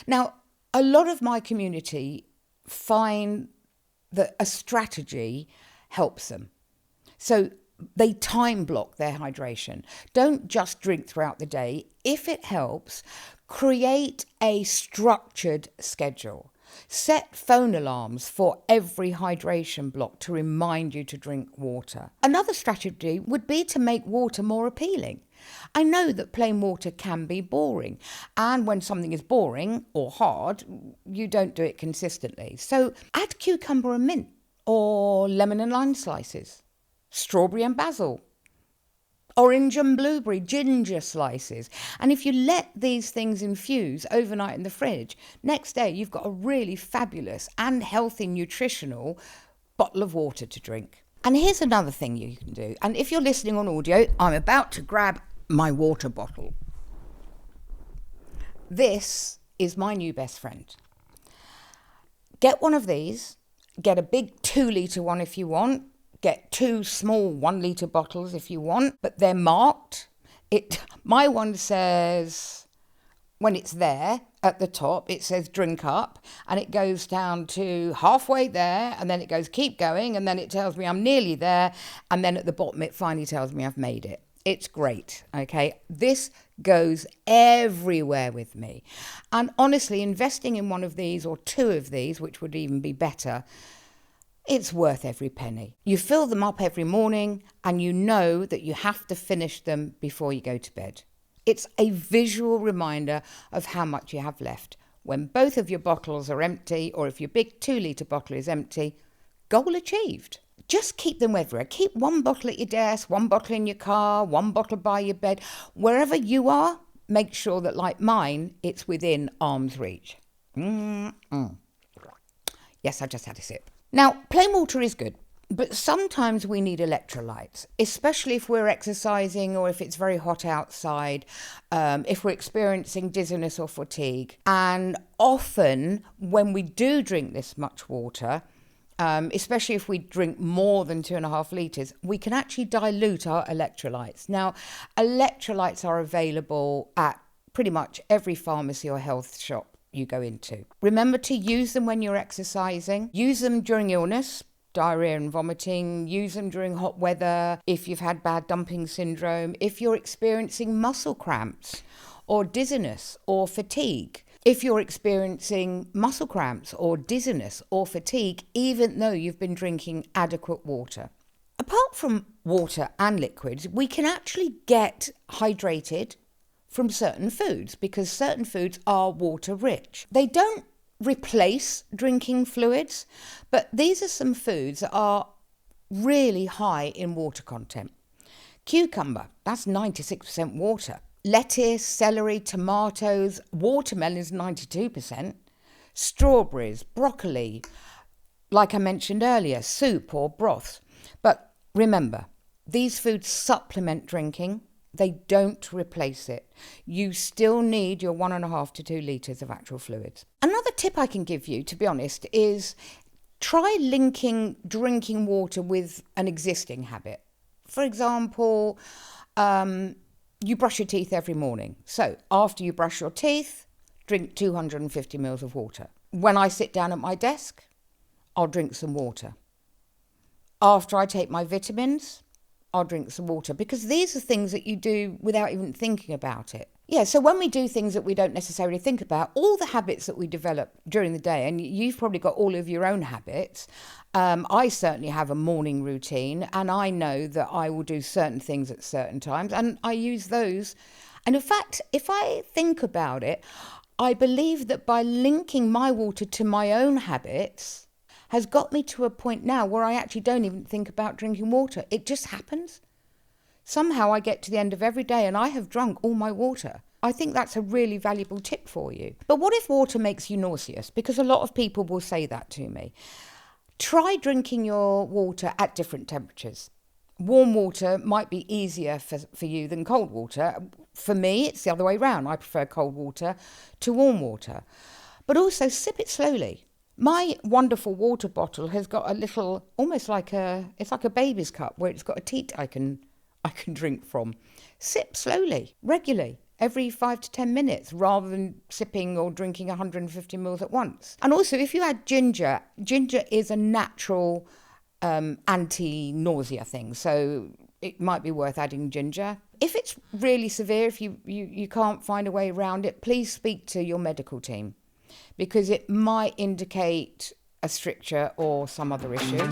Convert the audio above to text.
Now, a lot of my community find that a strategy helps them. So they time block their hydration. Don't just drink throughout the day. If it helps, create a structured schedule. Set phone alarms for every hydration block to remind you to drink water. Another strategy would be to make water more appealing. I know that plain water can be boring, and when something is boring or hard, you don't do it consistently. So add cucumber and mint, or lemon and lime slices, strawberry and basil, orange and blueberry, ginger slices. And if you let these things infuse overnight in the fridge, next day you've got a really fabulous and healthy nutritional bottle of water to drink. And here's another thing you can do. And if you're listening on audio, I'm about to grab my water bottle. This is my new best friend. Get one of these. Get a big 2-litre one if you want. Get 2 small 1-litre bottles if you want, but they're marked. My one says, when it's there at the top, it says drink up, and it goes down to halfway there, and then it goes keep going, and then it tells me I'm nearly there, and then at the bottom it finally tells me I've made it. It's great, okay? This goes everywhere with me. And honestly, investing in one of these or 2 of these, which would even be better, it's worth every penny. You fill them up every morning and you know that you have to finish them before you go to bed. It's a visual reminder of how much you have left. When both of your bottles are empty, or if your big 2-litre bottle is empty, goal achieved. Just keep them everywhere. Keep 1 bottle at your desk, 1 bottle in your car, 1 bottle by your bed. Wherever you are, make sure that, like mine, it's within arm's reach. Yes, I just had a sip. Now, plain water is good, but sometimes we need electrolytes, especially if we're exercising or if it's very hot outside, if we're experiencing dizziness or fatigue. And often when we do drink this much water, especially if we drink more than 2.5 litres, we can actually dilute our electrolytes. Now, electrolytes are available at pretty much every pharmacy or health shop you go into. Remember to use them when you're exercising. Use them during illness, diarrhea and vomiting. Use them during hot weather, if you've had bad dumping syndrome, if you're experiencing muscle cramps or dizziness or fatigue. If you're experiencing muscle cramps or dizziness or fatigue, even though you've been drinking adequate water. Apart from water and liquids, we can actually get hydrated from certain foods, because certain foods are water rich. They don't replace drinking fluids, but these are some foods that are really high in water content. Cucumber, that's 96% water. Lettuce, celery, tomatoes, watermelon is 92%. Strawberries, broccoli, like I mentioned earlier, soup or broths. But remember, these foods supplement drinking. They don't replace it. You still need your 1.5 to 2 litres of actual fluids. Another tip I can give you, to be honest, is try linking drinking water with an existing habit. For example, you brush your teeth every morning. So after you brush your teeth, drink 250 mils of water. When I sit down at my desk, I'll drink some water. After I take my vitamins, I'll drink some water, because these are things that you do without even thinking about it. Yeah, so when we do things that we don't necessarily think about, all the habits that we develop during the day, and you've probably got all of your own habits. I certainly have a morning routine, and I know that I will do certain things at certain times, and I use those. And in fact, if I think about it, I believe that by linking my water to my own habits has got me to a point now where I actually don't even think about drinking water. It just happens. Somehow I get to the end of every day and I have drunk all my water. I think that's a really valuable tip for you. But what if water makes you nauseous? Because a lot of people will say that to me. Try drinking your water at different temperatures. Warm water might be easier for you than cold water. For me, it's the other way around. I prefer cold water to warm water. But also sip it slowly. My wonderful water bottle has got a little, almost like it's like a baby's cup where it's got a teat I can drink from. Sip slowly, regularly. every 5 to 10 minutes rather than sipping or drinking 150 mils at once. And also, if you add ginger, ginger is a natural anti-nausea thing, so it might be worth adding ginger. If it's really severe, if you can't find a way around it, please speak to your medical team, because it might indicate a stricture or some other issue.